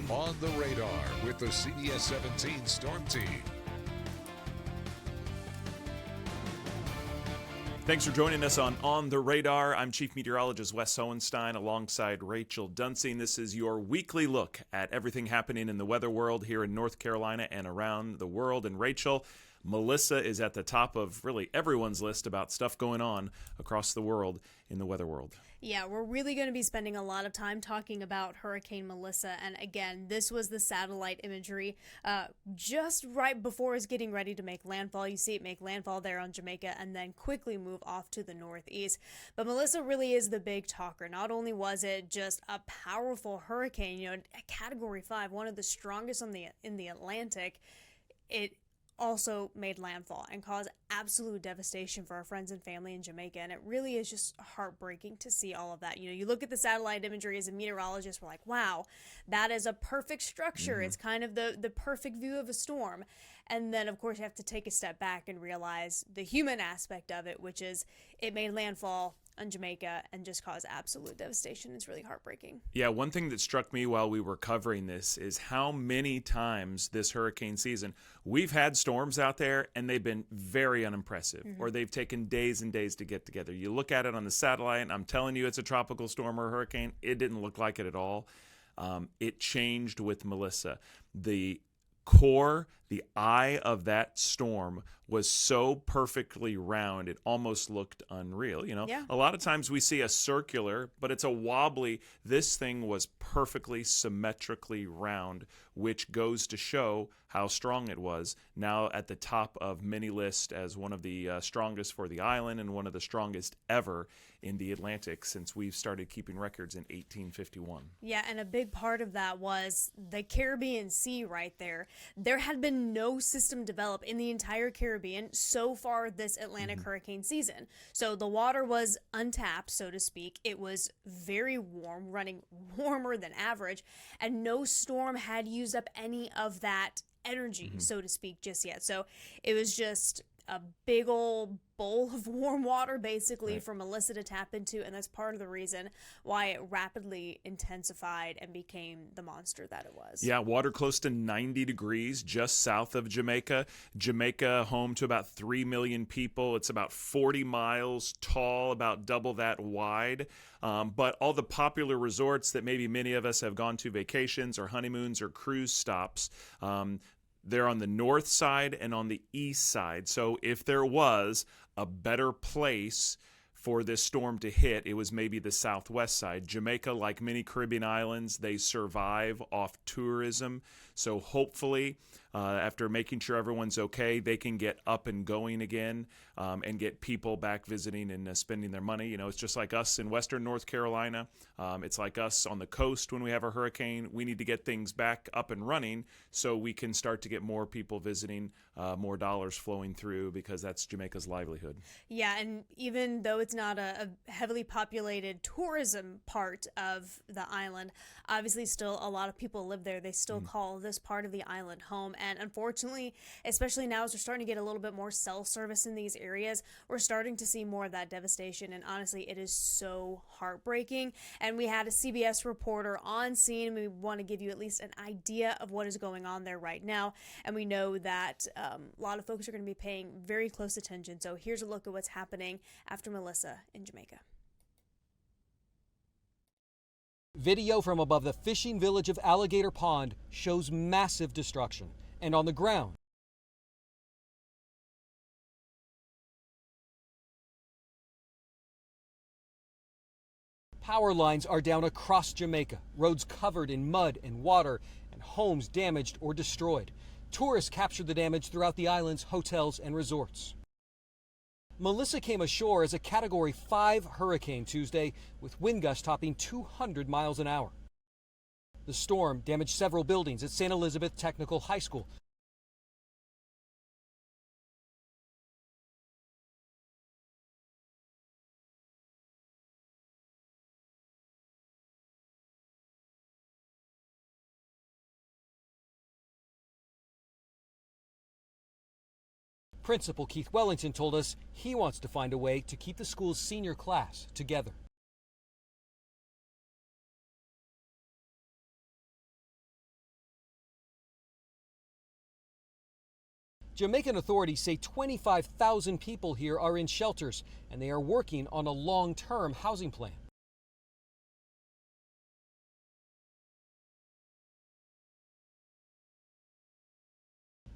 On the Radar with the CBS 17 Storm Team. Thanks for joining us on the Radar. I'm Chief Meteorologist Wes Hohenstein alongside Rachel Duensing. This is your weekly look at everything happening in the weather world here in North Carolina and around the world. And Rachel, Melissa is at the top of really everyone's list about stuff going on across the world in the weather world. Yeah, we're really going to be spending a lot of time talking about Hurricane Melissa. And again, this was the satellite imagery just right before it's getting ready to make landfall. You see it make landfall there on Jamaica and then quickly move off to the northeast. But Melissa really is the big talker. Not only was it just a powerful hurricane, a Category 5, one of the strongest in the Atlantic, it also made landfall and caused absolute devastation for our friends and family in Jamaica. And it really is just heartbreaking to see all of that. You look at the satellite imagery as a meteorologist, we're like, wow, that is a perfect structure. Mm-hmm. It's kind of the perfect view of a storm. And then, of course, you have to take a step back and realize the human aspect of it, which is it made landfall on Jamaica and just caused absolute devastation. It's really heartbreaking. Yeah, one thing that struck me while we were covering this is how many times this hurricane season we've had storms out there and they've been very unimpressive, mm-hmm. or they've taken days and days to get together. You look at it on the satellite and I'm telling you it's a tropical storm or a hurricane. It didn't look like it at all. It changed with Melissa. The core, the eye of that storm was so perfectly round, it almost looked unreal. Yeah. A lot of times we see a circular, but it's a wobbly. This thing was perfectly symmetrically round, which goes to show how strong it was. Now at the top of many lists as one of the strongest for the island and one of the strongest ever in the Atlantic since we've started keeping records in 1851. Yeah, and a big part of that was the Caribbean Sea right there. There had been no system developed in the entire Caribbean so far this Atlantic hurricane season. So the water was untapped, so to speak. It was very warm, running warmer than average, and no storm had used up any of that energy, so to speak, just yet. So it was just a big old bowl of warm water basically for Melissa to tap into, and that's part of the reason why it rapidly intensified and became the monster that it was. Yeah, water close to 90 degrees just south of Jamaica. Jamaica, home to about 3 million people. It's about 40 miles tall, about double that wide. But all the popular resorts that maybe many of us have gone to, vacations or honeymoons or cruise stops, they're on the north side and on the east side. So if there was a better place for this storm to hit, it was maybe the southwest side. Jamaica, like many Caribbean islands, they survive off tourism. So hopefully, after making sure everyone's okay, they can get up and going again and get people back visiting and spending their money. It's just like us in western North Carolina. It's like us on the coast when we have a hurricane. We need to get things back up and running so we can start to get more people visiting, more dollars flowing through, because that's Jamaica's livelihood. Yeah, and even though it's not a heavily populated tourism part of the island, obviously still a lot of people live there. They still call this part of the island home. And unfortunately, especially now as we're starting to get a little bit more cell service in these areas, we're starting to see more of that devastation. And honestly, it is so heartbreaking. And we had a CBS reporter on scene. We want to give you at least an idea of what is going on there right now. And we know that a lot of folks are going to be paying very close attention. So here's a look at what's happening after Melissa in Jamaica. Video from above the fishing village of Alligator Pond shows massive destruction. And on the ground, power lines are down across Jamaica, roads covered in mud and water, and homes damaged or destroyed. Tourists captured the damage throughout the island's hotels and resorts. Melissa came ashore as a Category 5 hurricane Tuesday, with wind gusts topping 200 miles an hour. The storm damaged several buildings at St. Elizabeth Technical High School. Principal Keith Wellington told us he wants to find a way to keep the school's senior class together. Jamaican authorities say 25,000 people here are in shelters, and they are working on a long-term housing plan.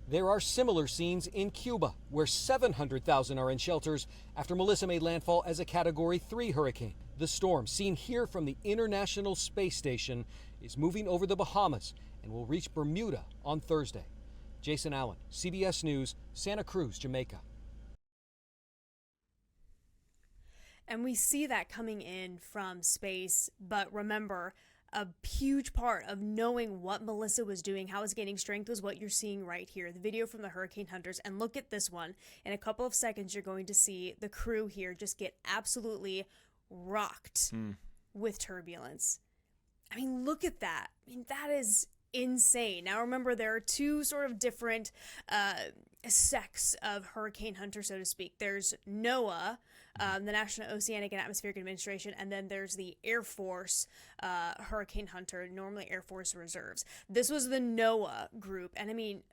There are similar scenes in Cuba, where 700,000 are in shelters after Melissa made landfall as a Category 3 hurricane. The storm, seen here from the International Space Station, is moving over the Bahamas and will reach Bermuda on Thursday. Jason Allen, CBS News, Santa Cruz, Jamaica. And we see that coming in from space, but remember, a huge part of knowing what Melissa was doing, how it's gaining strength, was what you're seeing right here, the video from the hurricane hunters. And look at this one. In a couple of seconds, you're going to see the crew here just get absolutely rocked with turbulence. I mean, look at that. I mean, that is insane. Now, remember, there are two sort of different sects of hurricane hunters, so to speak. There's NOAA, the National Oceanic and Atmospheric Administration, and then there's the Air Force hurricane hunter, normally Air Force Reserves. This was the NOAA group, and I mean,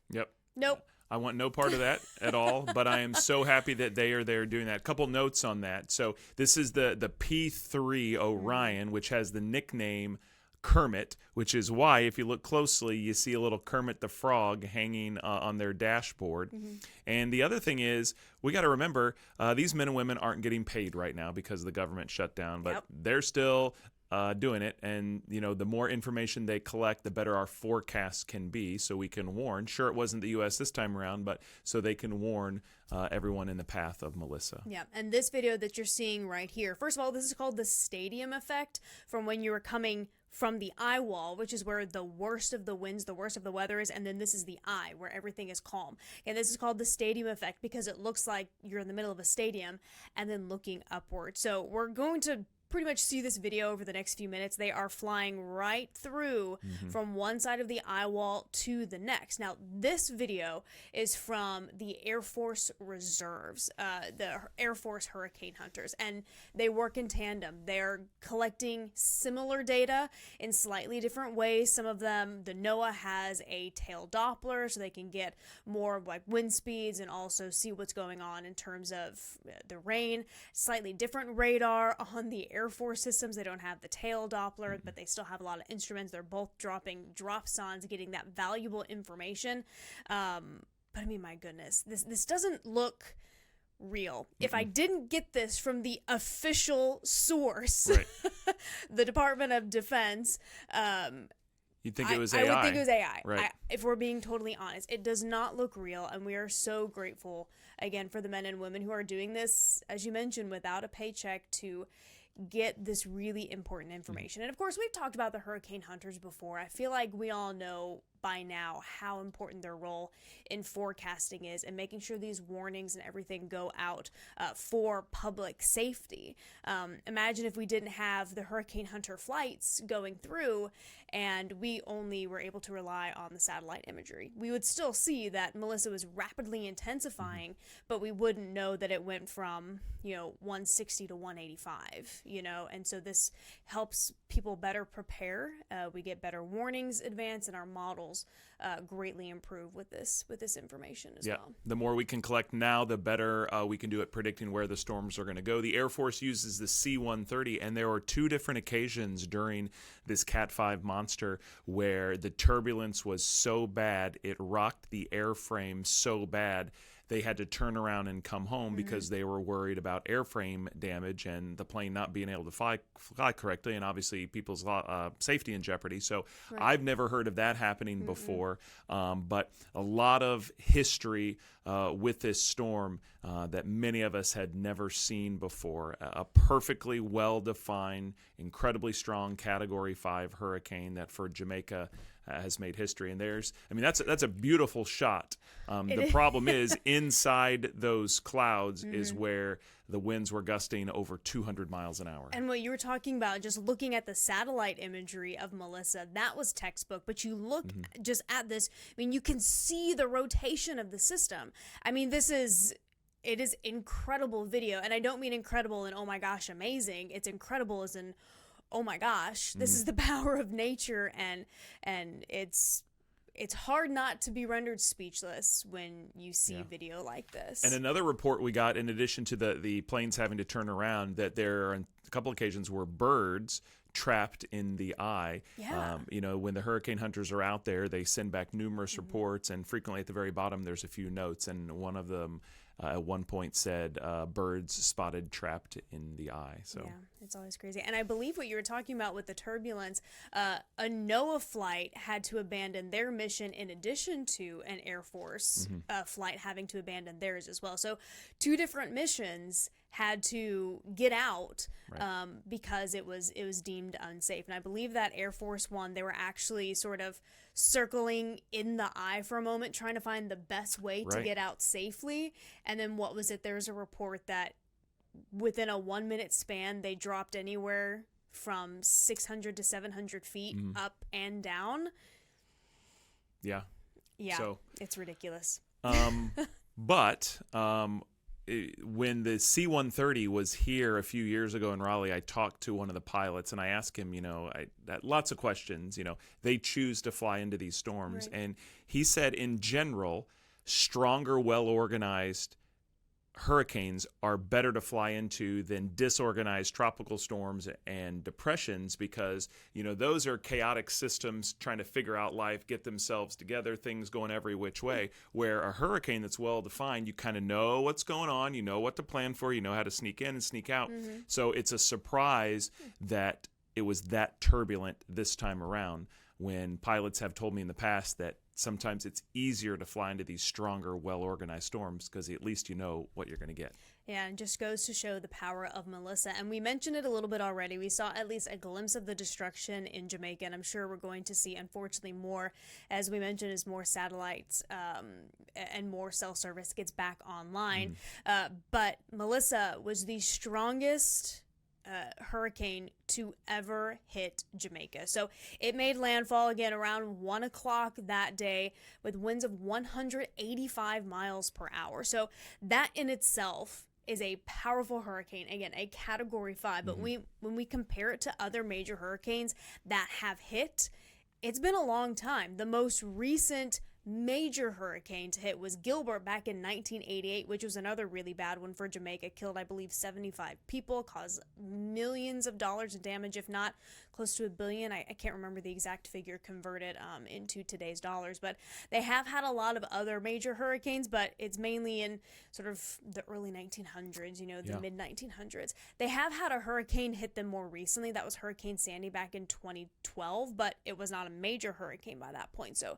Yep. Nope. I want no part of that at all, but I am so happy that they are there doing that. Couple notes on that. So this is the P3 Orion, which has the nickname Kermit, which is why, if you look closely, you see a little Kermit the Frog hanging on their dashboard. And the other thing is, we got to remember, these men and women aren't getting paid right now because of the government shutdown, but they're still doing it. And, you know, the more information they collect, the better our forecast can be, so we can warn. Sure, it wasn't the U.S. this time around, but so they can warn everyone in the path of Melissa. Yeah, and this video that you're seeing right here, first of all, this is called the stadium effect, from when you were coming from the eye wall, which is where the worst of the winds, the worst of the weather is, and then this is the eye, where everything is calm. And this is called the stadium effect because it looks like you're in the middle of a stadium and then looking upward. So we're going to pretty much see this video over the next few minutes. They are flying right through from one side of the eye wall to the next. Now, this video is from the Air Force Reserves, the Air Force Hurricane Hunters, and they work in tandem. They're collecting similar data in slightly different ways. Some of them, the NOAA has a tail Doppler, so they can get more like wind speeds and also see what's going on in terms of the rain. Slightly different radar on the Air Force systems. They don't have the tail Doppler, but they still have a lot of instruments. They're both dropping dropsondes, getting that valuable information. But I mean, my goodness, this doesn't look real. If I didn't get this from the official source, the Department of Defense, You'd think it was AI. I would think it was AI. Right. If we're being totally honest, it does not look real, and we are so grateful, again, for the men and women who are doing this, as you mentioned, without a paycheck to get this really important information. And of course, we've talked about the hurricane hunters before. I feel like we all know by now how important their role in forecasting is and making sure these warnings and everything go out for public safety. Imagine if we didn't have the hurricane hunter flights going through and we only were able to rely on the satellite imagery. We would still see that Melissa was rapidly intensifying, but we wouldn't know that it went from, 160 to 185, and so this helps people better prepare. We get better warnings advanced, and our models greatly improve with this information as well. The more we can collect now, the better we can do at predicting where the storms are going to go. The Air Force uses the C-130, and there were two different occasions during this Cat 5 monster where the turbulence was so bad, it rocked the airframe so bad, they had to turn around and come home because they were worried about airframe damage and the plane not being able to fly correctly, and obviously people's safety in jeopardy. So I've never heard of that happening before, but a lot of history with this storm that many of us had never seen before. A perfectly well-defined, incredibly strong Category 5 hurricane that for Jamaica has made history. And that's a beautiful shot. The problem is inside those clouds is where the winds were gusting over 200 miles an hour. And what you were talking about, just looking at the satellite imagery of Melissa, that was textbook. But you look just at this, you can see the rotation of the system. It is incredible video. And I don't mean incredible in, oh my gosh, amazing. It's incredible as in, oh my gosh, this is the power of nature, and it's it's hard not to be rendered speechless when you see video like this. And another report we got, in addition to the planes having to turn around, that there are a couple occasions where birds trapped in the eye. Yeah. When the hurricane hunters are out there, they send back numerous reports, and frequently at the very bottom there's a few notes, and one of them at one point said birds spotted trapped in the eye. So yeah, it's always crazy. And I believe what you were talking about with the turbulence, a NOAA flight had to abandon their mission in addition to an Air Force flight having to abandon theirs as well. So 2 different missions had to get out because it was deemed unsafe. And I believe that Air Force One, they were actually sort of circling in the eye for a moment, trying to find the best way to get out safely. And then what was it? There's a report that within a 1-minute span, they dropped anywhere from 600 to 700 feet up and down. Yeah. Yeah, so, it's ridiculous. When the C-130 was here a few years ago in Raleigh, I talked to one of the pilots and I asked him, lots of questions. They choose to fly into these storms. Right. And he said, in general, stronger, well-organized hurricanes are better to fly into than disorganized tropical storms and depressions, because those are chaotic systems trying to figure out life, get themselves together, things going every which way, where a hurricane that's well defined, you kind of know what's going on, you know what to plan for, you know how to sneak in and sneak out. So it's a surprise that it was that turbulent this time around, when pilots have told me in the past that sometimes it's easier to fly into these stronger, well-organized storms because at least you know what you're going to get. Yeah, and just goes to show the power of Melissa. And we mentioned it a little bit already. We saw at least a glimpse of the destruction in Jamaica, and I'm sure we're going to see, unfortunately, more, as we mentioned, as more satellites and more cell service gets back online. But Melissa was the strongest hurricane to ever hit Jamaica. So it made landfall again around 1 o'clock that day with winds of 185 miles per hour. So that in itself is a powerful hurricane. Again, a Category 5. But when we compare it to other major hurricanes that have hit, it's been a long time. The most recent major hurricane to hit was Gilbert back in 1988, which was another really bad one for Jamaica. Killed, I believe, 75 people, caused millions of dollars in damage, if not close to $1 billion. I can't remember the exact figure converted into today's dollars, but they have had a lot of other major hurricanes, but it's mainly in sort of the early 1900s, the mid 1900s. They have had a hurricane hit them more recently. That was Hurricane Sandy back in 2012, but it was not a major hurricane by that point. So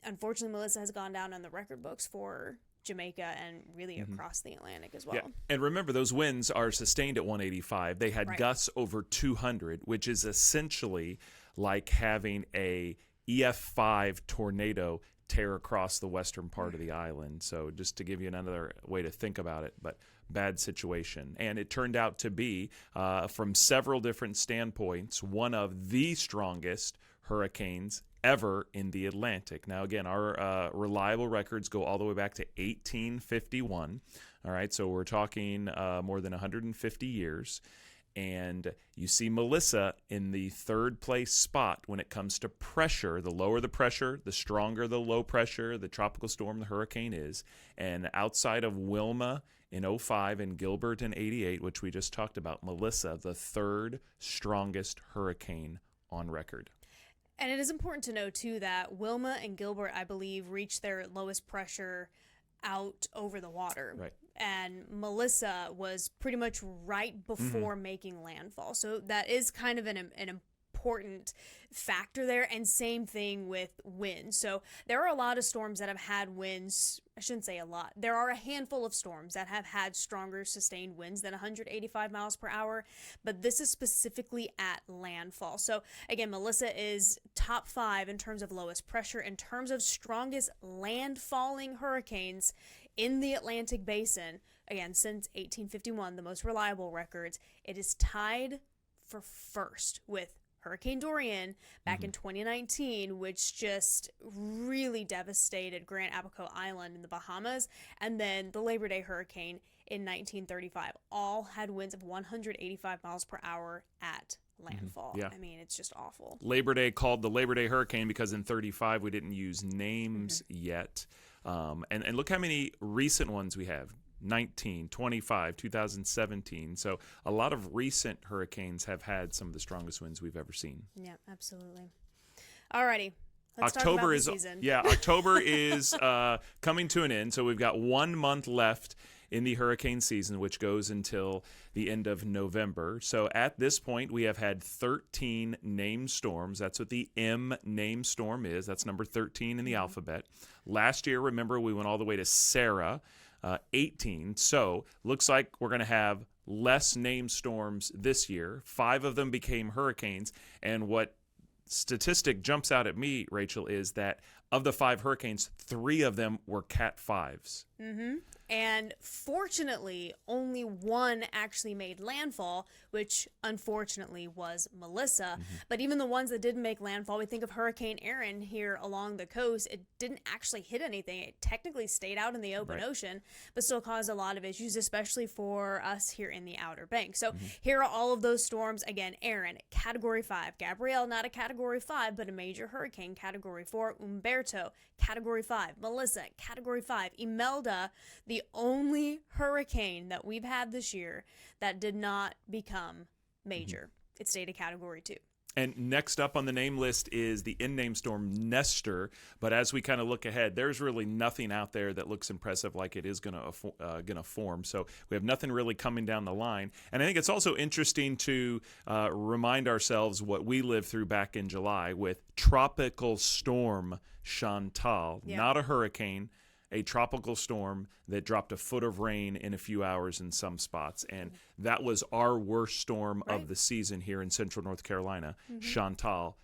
unfortunately, Melissa has gone down on the record books for Jamaica and really across the Atlantic as well. Yeah. And remember, those winds are sustained at 185. They had gusts over 200, which is essentially like having a EF5 tornado tear across the western part of the island. So just to give you another way to think about it, but bad situation. And it turned out to be, from several different standpoints, one of the strongest hurricanes ever in the Atlantic. Now, again, our reliable records go all the way back to 1851. All right, so we're talking more than 150 years. And you see Melissa in the third place spot when it comes to pressure. The lower the pressure, the stronger the low pressure, the tropical storm, the hurricane is. And outside of Wilma in 05 and Gilbert in 88, which we just talked about, Melissa, the third strongest hurricane on record. And it is important to know, too, that Wilma and Gilbert, I believe, reached their lowest pressure out over the water. Right. And Melissa was pretty much right before making landfall. So that is kind of an important factor there. And same thing with winds. So there are a lot of storms that have had winds. I shouldn't say a lot. There are a handful of storms that have had stronger sustained winds than 185 miles per hour, but this is specifically at landfall. So again, Melissa is top 5 in terms of lowest pressure. In terms of strongest landfalling hurricanes in the Atlantic Basin, again, since 1851, the most reliable records, it is tied for first with Hurricane Dorian back in 2019, which just really devastated Grand Abaco Island in the Bahamas, and then the Labor Day hurricane in 1935. All had winds of 185 miles per hour at landfall. Yeah. I mean, it's just awful. Labor Day called the Labor Day hurricane because in 35 we didn't use names yet. And look how many recent ones we have. 19, 25, 2017. So a lot of recent hurricanes have had some of the strongest winds we've ever seen. Yeah, absolutely. Alrighty. Let's October talk about is the season. October is coming to an end. So we've got 1 month left in the hurricane season, which goes until the end of November. So at this point, we have had 13 named storms. That's what the M named storm is. That's number 13 in the alphabet. Last year, remember, we went all the way to Sarah, 18. So looks like we're going to have less named storms this year. 5 of them became hurricanes. And what statistic jumps out at me, Rachel, is that of the 5 hurricanes, 3 of them were Cat 5s. And fortunately, only 1 actually made landfall, which unfortunately was Melissa. But even the ones that didn't make landfall, we think of Hurricane Erin here along the coast. It didn't actually hit anything. It technically stayed out in the open ocean, but still caused a lot of issues, especially for us here in the Outer Banks. So here are all of those storms. Again, Erin, Category 5. Gabrielle, not a Category 5, but a major hurricane, Category 4. Umberto, Category 5. Melissa, Category 5. Imelda, the only hurricane that we've had this year that did not become major. It stayed a Category 2. And next up on the name list is the in-name storm Nestor. But as we kind of look ahead, there's really nothing out there that looks impressive like it is going to form. So we have nothing really coming down the line. And I think it's also interesting to remind ourselves what we lived through back in July with Tropical Storm Chantal, not a hurricane, a tropical storm that dropped a foot of rain in a few hours in some spots. And that was our worst storm of the season here in central North Carolina. Chantal,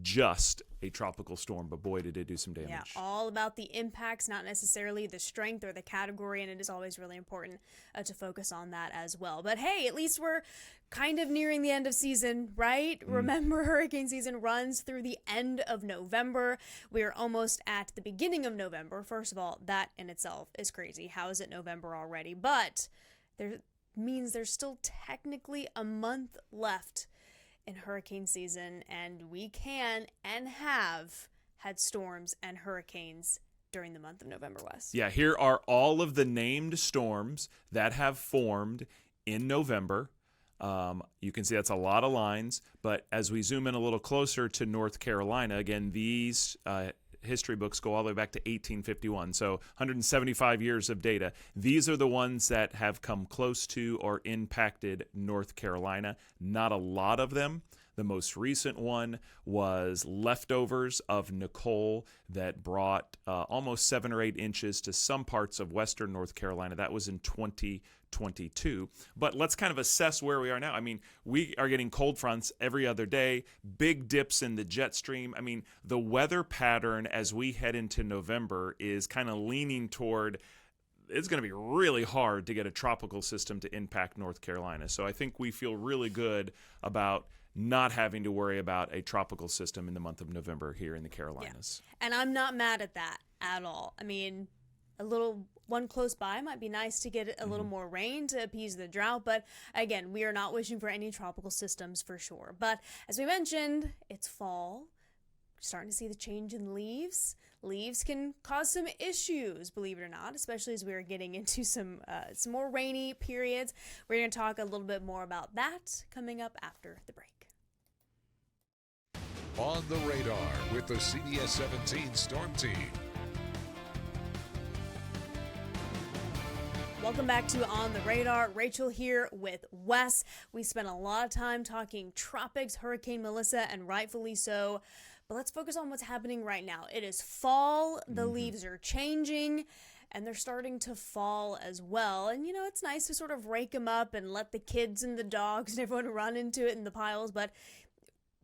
just a tropical storm, but boy, did it do some damage. Yeah, all about the impacts, not necessarily the strength or the category, and it is always really important to focus on that as well. But hey, at least we're kind of nearing the end of season, right? Remember, hurricane season runs through the end of November. We're almost at the beginning of November. First of all, that in itself is crazy. How is it November already? But there means there's still technically a month left in hurricane season, and we can and have had storms and hurricanes during the month of November, Wes. Yeah, here are all of the named storms that have formed in November. You can see that's a lot of lines, but as we zoom in a little closer to North Carolina, again, these history books go all the way back to 1851, so 175 years of data. These are the ones that have come close to or impacted North Carolina. Not a lot of them. The most recent one was leftovers of Nicole that brought almost 7 or 8 inches to some parts of western North Carolina. That was in 2022. But let's kind of assess where we are now. I mean, we are getting cold fronts every other day, big dips in the jet stream. I mean, the weather pattern as we head into November is kind of leaning toward it's going to be really hard to get a tropical system to impact North Carolina. So I think we feel really good about not having to worry about a tropical system in the month of November here in the Carolinas. Yeah. And I'm not mad at that at all. I mean, a little one close by might be nice to get a little more rain to appease the drought. But again, we are not wishing for any tropical systems for sure. But as we mentioned, it's fall. We're starting to see the change in leaves. Leaves can cause some issues, believe it or not, especially as we're getting into some more rainy periods. We're going to talk a little bit more about that coming up after the break. On the radar with the CBS 17 Storm Team. Welcome back to On the Radar. Rachel here with Wes. We spent a lot of time talking tropics, Hurricane Melissa, and rightfully so. But let's focus on what's happening right now. It is fall. The leaves are changing, and they're starting to fall as well. And, you know, it's nice to sort of rake them up and let the kids and the dogs and everyone run into it in the piles. But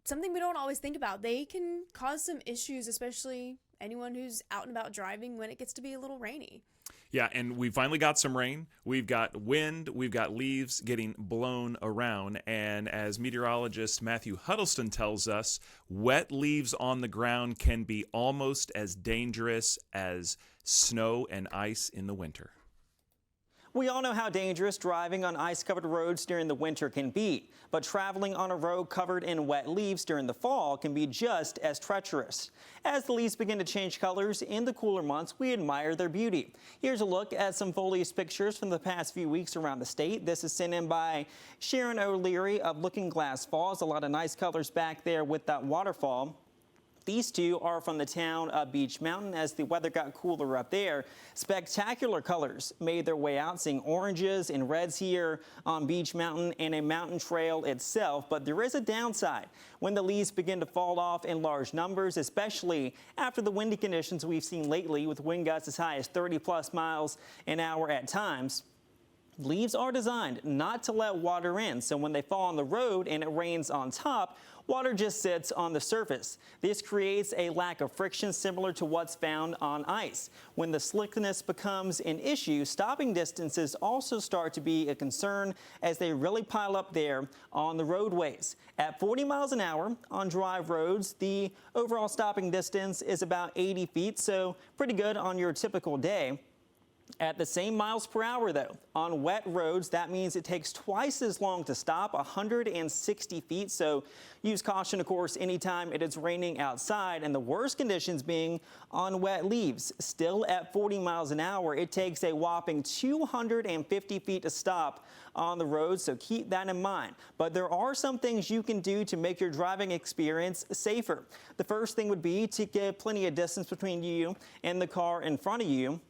something we don't always think about, they can cause some issues, especially anyone who's out and about driving when it gets to be a little rainy. Yeah, and we finally got some rain. We've got wind. We've got leaves getting blown around. And as meteorologist Matthew Huddleston tells us, wet leaves on the ground can be almost as dangerous as snow and ice in the winter. We all know how dangerous driving on ice-covered roads during the winter can be, but traveling on a road covered in wet leaves during the fall can be just as treacherous. As the leaves begin to change colors in the cooler months, we admire their beauty. Here's a look at some foliage pictures from the past few weeks around the state. This is sent in by Sharon O'Leary of Looking Glass Falls. A lot of nice colors back there with that waterfall. These two are from the town of Beech Mountain. As the weather got cooler up there, spectacular colors made their way out, seeing oranges and reds here on Beech Mountain and a mountain trail itself. But there is a downside when the leaves begin to fall off in large numbers, especially after the windy conditions we've seen lately with wind gusts as high as 30+ miles an hour at times. Leaves are designed not to let water in, so when they fall on the road and it rains on top, water just sits on the surface. This creates a lack of friction similar to what's found on ice. When the slickness becomes an issue, stopping distances also start to be a concern as they really pile up there on the roadways. At 40 miles an hour on dry roads, the overall stopping distance is about 80 feet, so pretty good on your typical day. At the same miles per hour, though, on wet roads, that means it takes twice as long to stop, 160 feet. So use caution, of course, anytime it is raining outside, and the worst conditions being on wet leaves. Still at 40 miles an hour, it takes a whopping 250 feet to stop on the road, so keep that in mind. But there are some things you can do to make your driving experience safer. The first thing would be to give plenty of distance between you and the car in front of you.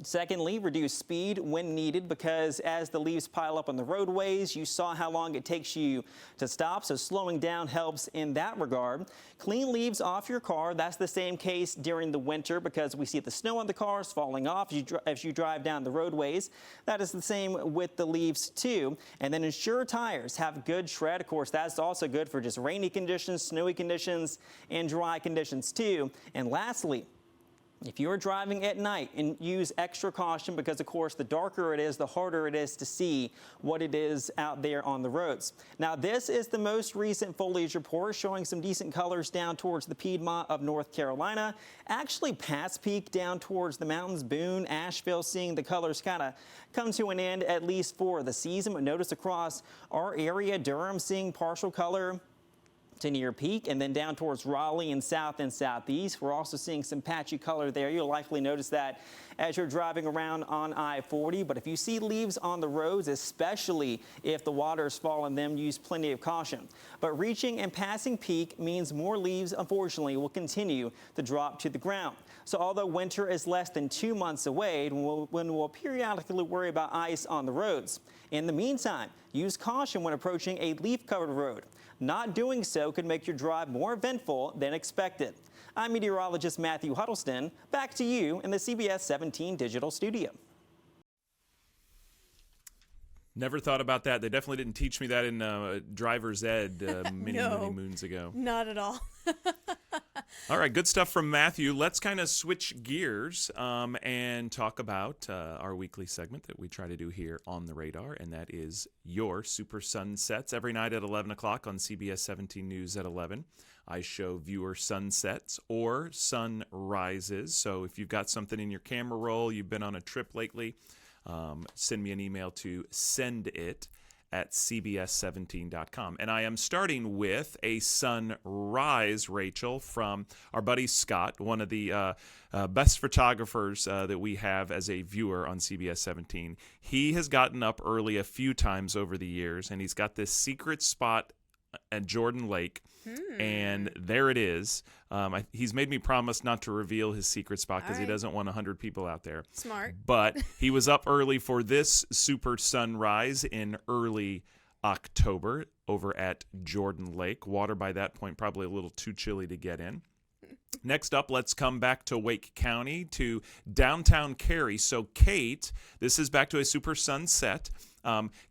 Secondly, reduce speed when needed, because as the leaves pile up on the roadways, you saw how long it takes you to stop, so slowing down helps in that regard. Clean leaves off your car. That's the same case during the winter because we see the snow on the cars falling off as you drive down the roadways. That is the same with the leaves too. And then ensure tires have good tread. Of course, that's also good for just rainy conditions, snowy conditions, and dry conditions too. And lastly, if you're driving at night, and use extra caution because, of course, the darker it is, the harder it is to see what it is out there on the roads. Now, this is the most recent foliage report showing some decent colors down towards the Piedmont of North Carolina. Actually, past peak down towards the mountains, Boone, Asheville, seeing the colors kind of come to an end, at least for the season. But notice across our area, Durham seeing partial color to near peak, and then down towards Raleigh and south and southeast. We're also seeing some patchy color there. You'll likely notice that as you're driving around on I-40. But if you see leaves on the roads, especially if the water's falling them, use plenty of caution. But reaching and passing peak means more leaves, unfortunately, will continue to drop to the ground. So although winter is less than 2 months away, when we'll periodically worry about ice on the roads, in the meantime, use caution when approaching a leaf-covered road. Not doing so could make your drive more eventful than expected. I'm meteorologist Matthew Huddleston. Back to you in the CBS 17 digital studio. Never thought about that. They definitely didn't teach me that in driver's ed many moons ago. Not at all. All right, good stuff from Matthew. Let's kind of switch gears and talk about our weekly segment that we try to do here on the radar, and that is Your Super Sunsets. Every night at 11 o'clock on CBS 17 News at 11, I show viewer sunsets or sunrises. So if you've got something in your camera roll, you've been on a trip lately, send me an email to sendit@cbs17.com. And I am starting with a sunrise, Rachel, from our buddy Scott, one of the best photographers that we have as a viewer on CBS 17. He has gotten up early a few times over the years, and he's got this secret spot at Jordan Lake. And there it is. He's made me promise not to reveal his secret spot because he doesn't want 100 people out there. Smart. But he was up early for this super sunrise in early October over at Jordan Lake. Water by that point probably a little too chilly to get in. Next up, let's come back to Wake County, to downtown Cary. So Kate, this is back to a super sunset.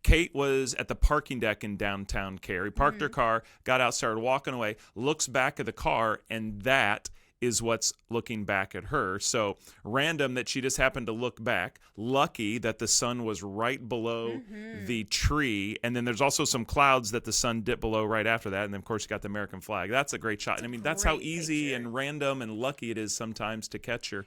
Kate was at the parking deck in downtown Cary, parked her car, got out, started walking away, looks back at the car, and that is what's looking back at her. So random that she just happened to look back. Lucky that the sun was right below the tree. And then there's also some clouds that the sun dipped below right after that. And then, of course, you got the American flag. That's a great shot. And I mean, that's how easy picture. and random and lucky it is sometimes to capture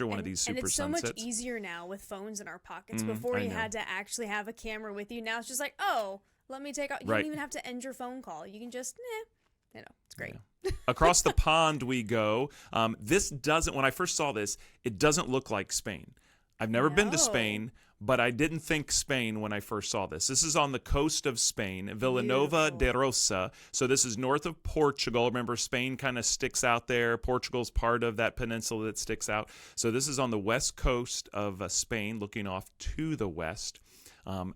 one of these super and it's so sunsets. much easier now with phones in our pockets. Before you had to actually have a camera with you. Now it's just like, oh, let me take out. You don't even have to end your phone call. You can just, it's great. Yeah. Across the pond we go. This doesn't, when I first saw this, it doesn't look like Spain. I've never been to Spain, but I didn't think Spain when I first saw this. This is on the coast of Spain, Villanova de Rosa. So this is north of Portugal. Remember, Spain kind of sticks out there. Portugal's part of that peninsula that sticks out. So this is on the west coast of Spain, looking off to the west,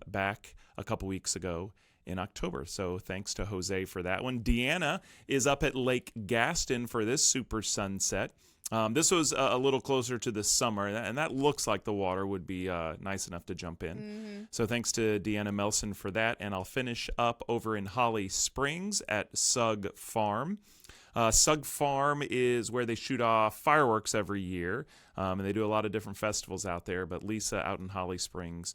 back a couple weeks ago in October. So thanks to Jose for that one. Deanna is up at Lake Gaston for this super sunset. This was a little closer to the summer, and that looks like the water would be nice enough to jump in. So thanks to Deanna Melson for that. And I'll finish up over in Holly Springs at Sug Farm. Sug Farm is where they shoot off fireworks every year, and they do a lot of different festivals out there, but Lisa out in Holly Springs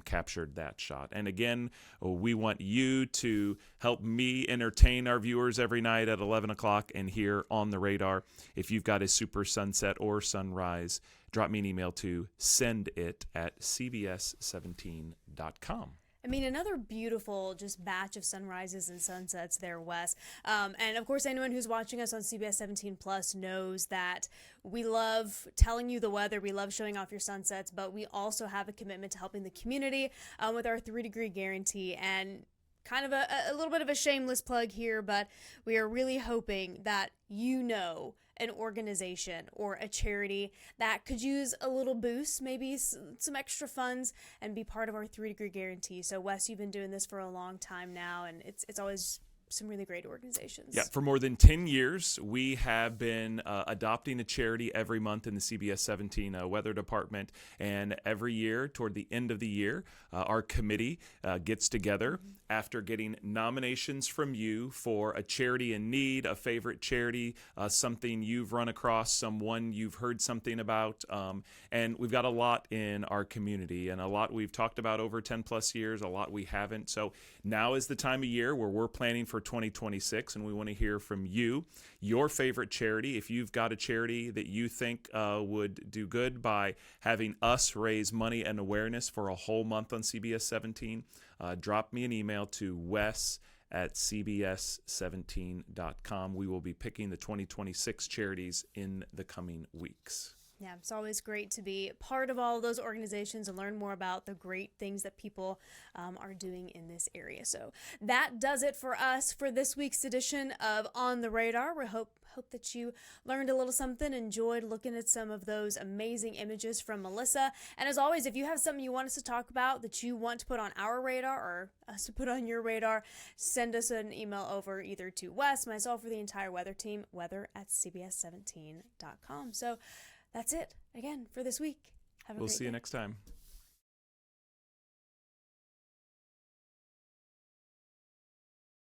captured that shot. And again, we want you to help me entertain our viewers every night at 11 o'clock and here on the radar. If you've got a super sunset or sunrise, drop me an email to sendit@cbs17.com. I mean, another beautiful just batch of sunrises and sunsets there, Wes. And of course, anyone who's watching us on CBS 17 Plus knows that we love telling you the weather. We love showing off your sunsets, but we also have a commitment to helping the community with our 3-degree guarantee. And kind of a little bit of a shameless plug here, but we are really hoping that an organization or a charity that could use a little boost, maybe some extra funds, and be part of our 3-degree guarantee. So Wes, you've been doing this for a long time now, and it's always some really great organizations. Yeah, for more than 10 years, we have been adopting a charity every month in the CBS 17 Weather Department. And every year, toward the end of the year, our committee gets together after getting nominations from you for a charity in need, a favorite charity, something you've run across, someone you've heard something about. And we've got a lot in our community, and a lot we've talked about over 10 plus years, a lot we haven't. So now is the time of year where we're planning for 2026, and we want to hear from you, your favorite charity. If you've got a charity that you think would do good by having us raise money and awareness for a whole month on CBS 17, drop me an email to wes@cbs17.com. We will be picking the 2026 charities in the coming weeks. Yeah, it's always great to be part of all of those organizations and learn more about the great things that people are doing in this area. So that does it for us for this week's edition of On the Radar. We hope that you learned a little something, enjoyed looking at some of those amazing images from Melissa. And as always, if you have something you want us to talk about that you want to put on our radar or us to put on your radar, send us an email over either to Wes, myself, or the entire weather team, weather@cbs17.com. So that's it again for this week. Have a great day. We'll see you next time.